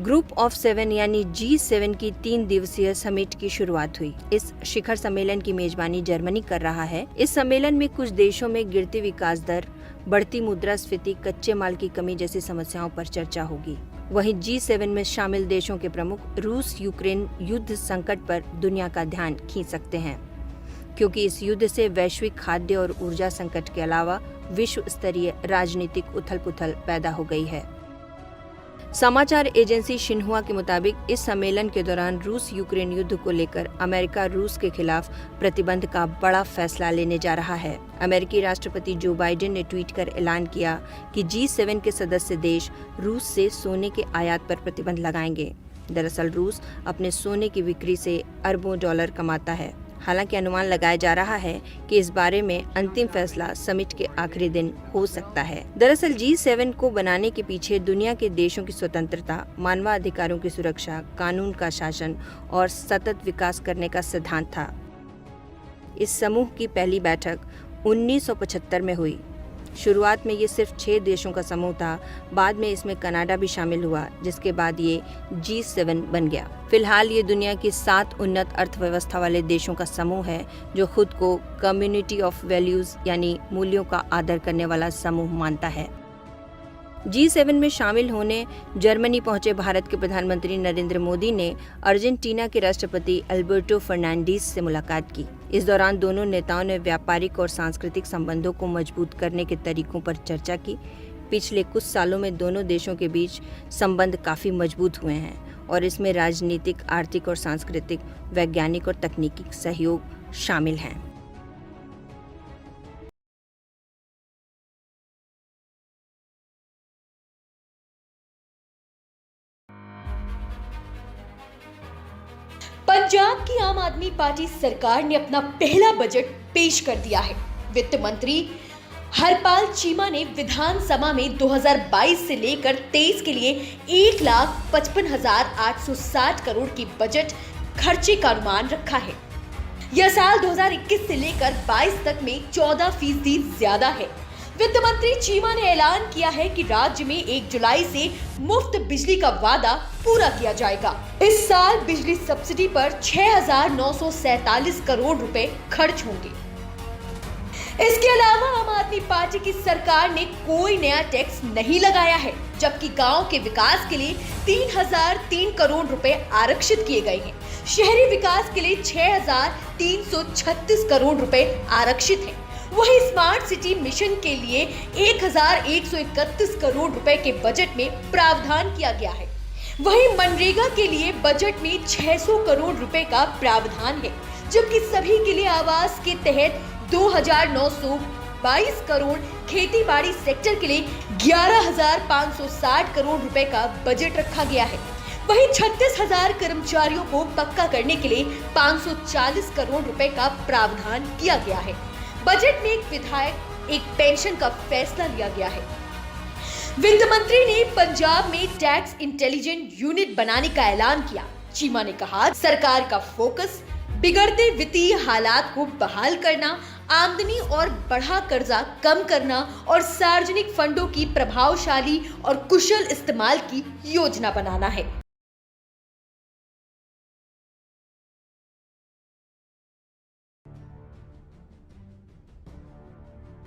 Group of 7 यानी G7 की 3 दिवसीय समिट की शुरुआत हुई। इस शिखर सम्मेलन की मेजबानी जर्मनी कर रहा है। इस सम्मेलन में कुछ देशों में गिरती विकास दर, बढ़ती मुद्रास्फीति, कच्चे माल की कमी जैसी समस्याओं पर चर्चा होगी। वहीं G7 में शामिल देशों के प्रमुख रूस यूक्रेन युद्ध संकट पर दुनिया का ध्यान खींच सकते हैं, क्योंकि इस युद्ध से वैश्विक खाद्य और ऊर्जा संकट के अलावा विश्व स्तरीय राजनीतिक उथल-पुथल पैदा हो गई है। समाचार एजेंसी शिन्हुआ के मुताबिक इस सम्मेलन के दौरान रूस यूक्रेन युद्ध को लेकर अमेरिका रूस के खिलाफ प्रतिबंध का बड़ा फैसला लेने जा रहा है। अमेरिकी राष्ट्रपति जो बाइडेन ने ट्वीट कर ऐलान किया कि G7 के सदस्य देश रूस से सोने के आयात पर प्रतिबंध लगाएंगे। दरअसल रूस अपने सोने की बिक्री से अरबों डॉलर कमाता है। हालांकि अनुमान लगाया जा रहा है कि इस बारे में अंतिम फैसला समिट के आखिरी दिन हो सकता है। दरअसल G7 को बनाने के पीछे दुनिया के देशों की स्वतंत्रता, मानवाधिकारों की सुरक्षा, कानून का शासन और सतत विकास करने का सिद्धांत था। इस समूह की पहली बैठक 1975 में हुई। शुरुआत में ये सिर्फ 6 देशों का समूह था। बाद में इसमें कनाडा भी शामिल हुआ, जिसके बाद ये G7 बन गया। फिलहाल ये दुनिया की 7 उन्नत अर्थव्यवस्था वाले देशों का समूह है, जो खुद को कम्युनिटी ऑफ वैल्यूज यानी मूल्यों का आदर करने वाला समूह मानता है। G7 में शामिल होने जर्मनी पहुंचे भारत के प्रधानमंत्री नरेंद्र मोदी ने अर्जेंटीना के राष्ट्रपति अल्बर्टो फर्नांडीज से मुलाकात की। इस दौरान दोनों नेताओं ने व्यापारिक और सांस्कृतिक संबंधों को मजबूत करने के तरीकों पर चर्चा की। पिछले कुछ सालों में दोनों देशों के बीच संबंध काफी मजबूत हुए हैं और इसमें राजनीतिक, आर्थिक और सांस्कृतिक, वैज्ञानिक और तकनीकी सहयोग शामिल हैं। पंजाब की आम आदमी पार्टी सरकार ने अपना पहला बजट पेश कर दिया है। वित्त मंत्री हरपाल चीमा ने विधानसभा में 2022 से लेकर 23 के लिए 1,55,860 करोड़ की बजट खर्चे का अनुमान रखा है। यह साल 2021 से लेकर 22 तक में 14% ज्यादा है। वित्त मंत्री चीमा ने ऐलान किया है कि राज्य में 1 जुलाई से मुफ्त बिजली का वादा पूरा किया जाएगा। इस साल बिजली सब्सिडी पर 6,947 करोड़ रुपए खर्च होंगे। इसके अलावा आम आदमी पार्टी की सरकार ने कोई नया टैक्स नहीं लगाया है, जबकि गांव के विकास के लिए 3,003 करोड़ रुपए आरक्षित किए गए हैं। शहरी विकास के लिए 6,336 करोड़ रुपए आरक्षित हैं। वहीं स्मार्ट सिटी मिशन के लिए 1,131 करोड़ रुपए के बजट में प्रावधान किया गया है। वहीं मनरेगा के लिए बजट में 600 करोड़ रुपए का प्रावधान है, जबकि सभी के लिए आवास के तहत 2,922 करोड़, खेती बाड़ी सेक्टर के लिए 11,560 करोड़ रुपए का बजट रखा गया है। वहीं 36,000 कर्मचारियों को पक्का करने के लिए 540 करोड़ रुपए का प्रावधान किया गया है। बजट में एक पेंशन का फैसला लिया गया है। वित्त मंत्री ने पंजाब में टैक्स इंटेलिजेंट यूनिट बनाने का ऐलान किया। चीमा ने कहा, सरकार का फोकस बिगड़ते वित्तीय हालात को बहाल करना, आमदनी और बढ़ा कर्जा कम करना और सार्वजनिक फंडों की प्रभावशाली और कुशल इस्तेमाल की योजना बनाना है।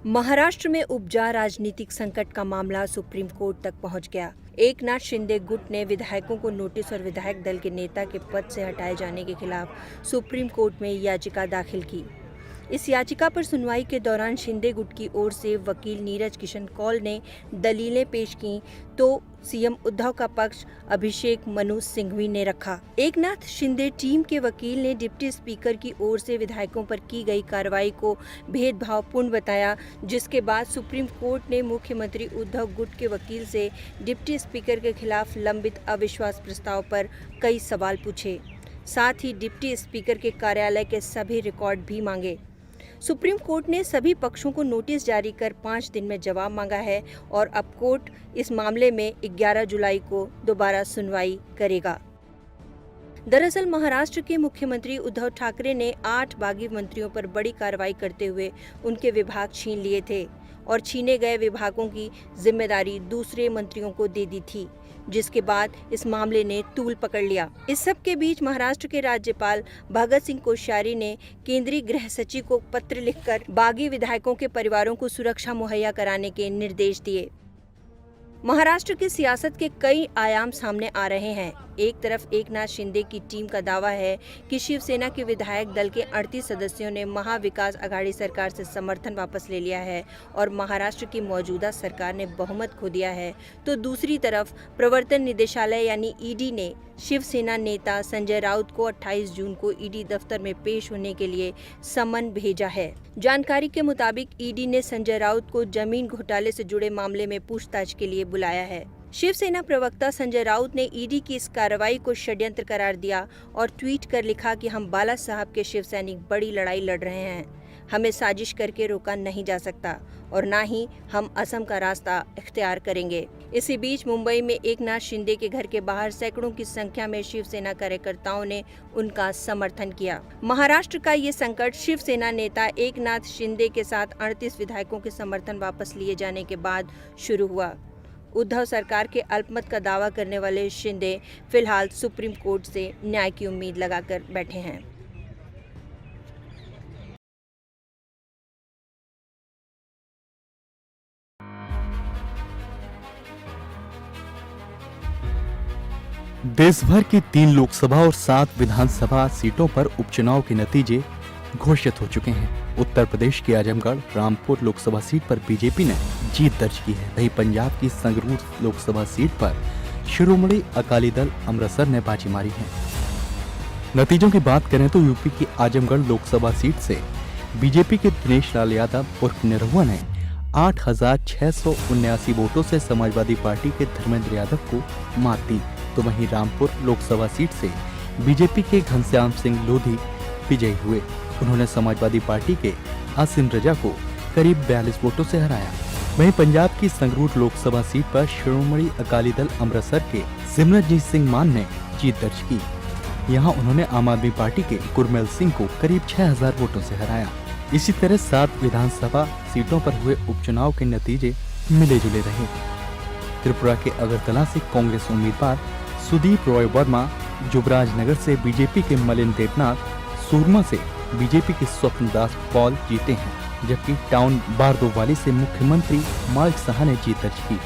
महाराष्ट्र में उपजा राजनीतिक संकट का मामला सुप्रीम कोर्ट तक पहुंच गया। एकनाथ शिंदे गुट ने विधायकों को नोटिस और विधायक दल के नेता के पद से हटाए जाने के खिलाफ सुप्रीम कोर्ट में याचिका दाखिल की। इस याचिका पर सुनवाई के दौरान शिंदे गुट की ओर से वकील नीरज किशन कौल ने दलीलें पेश की, तो सीएम उद्धव का पक्ष अभिषेक मनु सिंघवी ने रखा। एकनाथ शिंदे टीम के वकील ने डिप्टी स्पीकर की ओर से विधायकों पर की गई कार्रवाई को भेदभावपूर्ण बताया, जिसके बाद सुप्रीम कोर्ट ने मुख्यमंत्री उद्धव गुट के वकील से डिप्टी स्पीकर के खिलाफ लंबित अविश्वास प्रस्ताव पर कई सवाल पूछे। साथ ही डिप्टी स्पीकर के कार्यालय के सभी रिकॉर्ड भी मांगे। सुप्रीम कोर्ट ने सभी पक्षों को नोटिस जारी कर 5 दिन में जवाब मांगा है और अब कोर्ट इस मामले में 11 जुलाई को दोबारा सुनवाई करेगा। दरअसल महाराष्ट्र के मुख्यमंत्री उद्धव ठाकरे ने 8 बागी मंत्रियों पर बड़ी कार्रवाई करते हुए उनके विभाग छीन लिए थे और छीने गए विभागों की जिम्मेदारी दूसरे मंत्रियों को दे दी थी। जिसके बाद इस मामले ने तूल पकड़ लिया। इस सब के बीच महाराष्ट्र के राज्यपाल भगत सिंह कोश्यारी ने केंद्रीय गृह सचिव को पत्र लिखकर बागी विधायकों के परिवारों को सुरक्षा मुहैया कराने के निर्देश दिए। महाराष्ट्र की सियासत के कई आयाम सामने आ रहे हैं। एक तरफ एकनाथ शिंदे की टीम का दावा है कि शिवसेना के विधायक दल के 38 सदस्यों ने महाविकास आघाड़ी सरकार से समर्थन वापस ले लिया है और महाराष्ट्र की मौजूदा सरकार ने बहुमत खो दिया है, तो दूसरी तरफ प्रवर्तन निदेशालय यानी ईडी ने शिवसेना नेता संजय राउत को 28 जून को ईडी दफ्तर में पेश होने के लिए समन भेजा है। जानकारी के मुताबिक ईडी ने संजय राउत को जमीन घोटाले से जुड़े मामले में पूछताछ के लिए बुलाया है। शिवसेना प्रवक्ता संजय राउत ने ईडी की इस कार्रवाई को षड्यंत्र करार दिया और ट्वीट कर लिखा कि हम बाला साहब के शिव सैनिक बड़ी लड़ाई लड़ रहे हैं, हमें साजिश करके रोका नहीं जा सकता और ना ही हम असम का रास्ता इख्तियार करेंगे। इसी बीच मुंबई में एकनाथ शिंदे के घर के बाहर सैकड़ों की संख्या में शिवसेना कार्यकर्ताओं ने उनका समर्थन किया। महाराष्ट्र का ये संकट शिवसेना नेता एकनाथ शिंदे के साथ 38 विधायकों के समर्थन वापस लिए जाने के बाद शुरू हुआ। उद्धव सरकार के अल्पमत का दावा करने वाले शिंदे फिलहाल सुप्रीम कोर्ट से न्याय की उम्मीद लगाकर बैठे हैं। देश भर की 3 लोकसभा और 7 विधानसभा सीटों पर उपचुनाव के नतीजे घोषित हो चुके हैं। उत्तर प्रदेश के आजमगढ़ रामपुर लोकसभा सीट पर बीजेपी ने जीत दर्ज की है। वहीं पंजाब की संगरूर लोकसभा सीट पर शिरोमणि अकाली दल अमृतसर ने बाजी मारी है। नतीजों की बात करें तो यूपी की आजमगढ़ लोकसभा सीट से बीजेपी के दिनेश लाल यादव उर्फ निरहुआ ने 8,679 वोटों से समाजवादी पार्टी के धर्मेंद्र यादव को मात दी, तो वहीं रामपुर लोकसभा सीट से बीजेपी के घनश्याम सिंह लोधी विजयी हुए। उन्होंने समाजवादी पार्टी के आसिम रजा को करीब 42 वोटों से हराया। वहीं पंजाब की संगरूर लोकसभा सीट पर शिरोमणि अकाली दल अमृतसर के सिमरनजीत सिंह मान ने जीत दर्ज की। यहां उन्होंने आम आदमी पार्टी के गुरमेल सिंह को करीब 6,000 वोटों से हराया। इसी तरह 7 विधानसभा सीटों पर हुए उपचुनाव के नतीजे मिले जुले रहे। त्रिपुरा के अगरतला से कांग्रेस उम्मीदवार सुदीप रॉय वर्मा, जुबराज नगर से बीजेपी के मलिन देवनाथ, सूरमा से बीजेपी के स्वप्न दास पॉल जीते हैं, जबकि टाउन बारदोवाली से मुख्यमंत्री मालिक शाह ने जीत दर्ज की।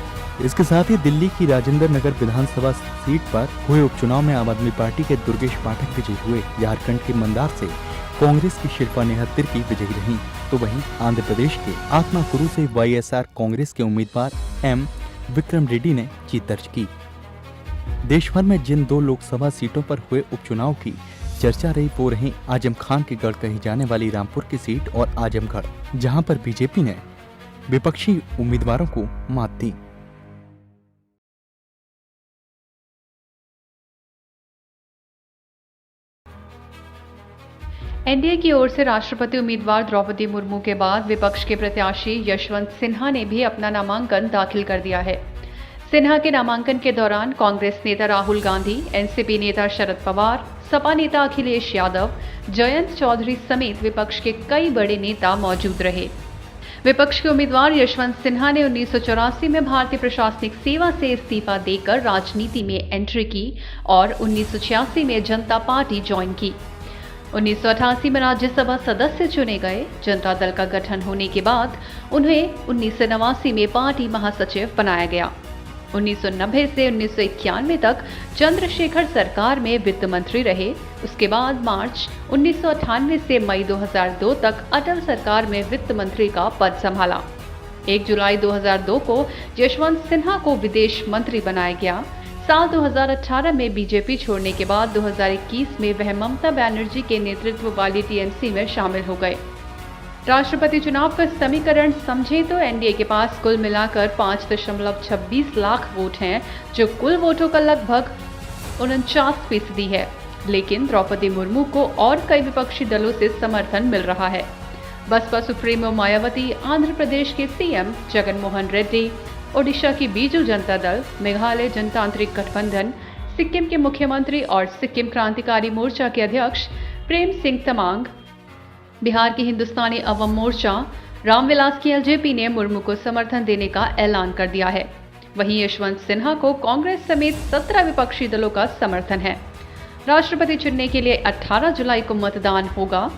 इसके साथ ही दिल्ली की राजेंद्र नगर विधानसभा सीट पर हुए उपचुनाव में आम आदमी पार्टी के दुर्गेश पाठक विजयी हुए। झारखंड के मंदार से कांग्रेस की शिल्पा नेहा तिर्की विजयी रही, तो वहीं आंध्र प्रदेश के आत्माकुरु से वाईएसआर कांग्रेस के उम्मीदवार एम विक्रम रेड्डी ने जीत दर्ज की। देश भर में जिन 2 लोकसभा सीटों पर हुए उपचुनाव की चर्चा रही वो रही आजम खान के गढ़ कही जाने वाली रामपुर की सीट और आजमगढ़, जहां पर बीजेपी ने विपक्षी उम्मीदवारों को मात दी। एनडीए की ओर से राष्ट्रपति उम्मीदवार द्रौपदी मुर्मू के बाद विपक्ष के प्रत्याशी यशवंत सिन्हा ने भी अपना नामांकन दाखिल कर दिया है। सिन्हा के नामांकन के दौरान कांग्रेस नेता राहुल गांधी, एनसीपी नेता शरद पवार, सपा नेता अखिलेश यादव, जयंत चौधरी समेत विपक्ष के कई बड़े नेता मौजूद रहे। विपक्ष के उम्मीदवार यशवंत सिन्हा ने 1984 में भारतीय प्रशासनिक सेवा से इस्तीफा देकर राजनीति में एंट्री की और 1986 में जनता पार्टी ज्वाइन की। 1988 में राज्यसभा सदस्य चुने गए। जनता दल का गठन होने के बाद उन्हें 1989 में पार्टी महासचिव बनाया गया। 1990 से 1991 तक चंद्रशेखर सरकार में वित्त मंत्री रहे। उसके बाद मार्च 1998 से मई 2002 तक अटल सरकार में वित्त मंत्री का पद संभाला। 1 जुलाई 2002 को यशवंत सिन्हा को विदेश मंत्री बनाया गया। साल 2018 में बीजेपी छोड़ने के बाद 2021 में वह ममता बनर्जी के नेतृत्व वाली टीएमसी में शामिल हो गए। राष्ट्रपति चुनाव का समीकरण समझें तो एनडीए के पास कुल मिलाकर 5.26 लाख वोट हैं, जो कुल वोटों का लगभग 49% है। लेकिन द्रौपदी मुर्मू को और कई विपक्षी दलों से समर्थन मिल रहा है। बसपा सुप्रीमो मायावती, आंध्र प्रदेश के सीएम जगन मोहन रेड्डी, ओडिशा की बीजू जनता दल, मेघालय जनतांत्रिक गठबंधन, सिक्किम के मुख्यमंत्री और सिक्किम क्रांतिकारी मोर्चा के अध्यक्ष प्रेम सिंह तमांग, बिहार की हिंदुस्तानी अवम मोर्चा, रामविलास की एलजेपी ने मुर्मू को समर्थन देने का ऐलान कर दिया है। वहीं यशवंत सिन्हा को कांग्रेस समेत 17 विपक्षी दलों का समर्थन है। राष्ट्रपति चुनने के लिए 18 जुलाई को मतदान होगा,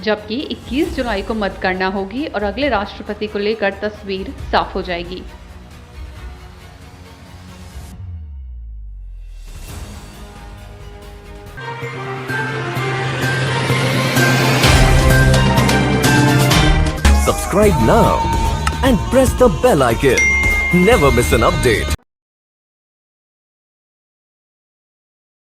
जबकि 21 जुलाई को मतगणना होगी और अगले राष्ट्रपति को लेकर तस्वीर साफ हो जाएगी। Subscribe now and press the bell icon. Never miss an update.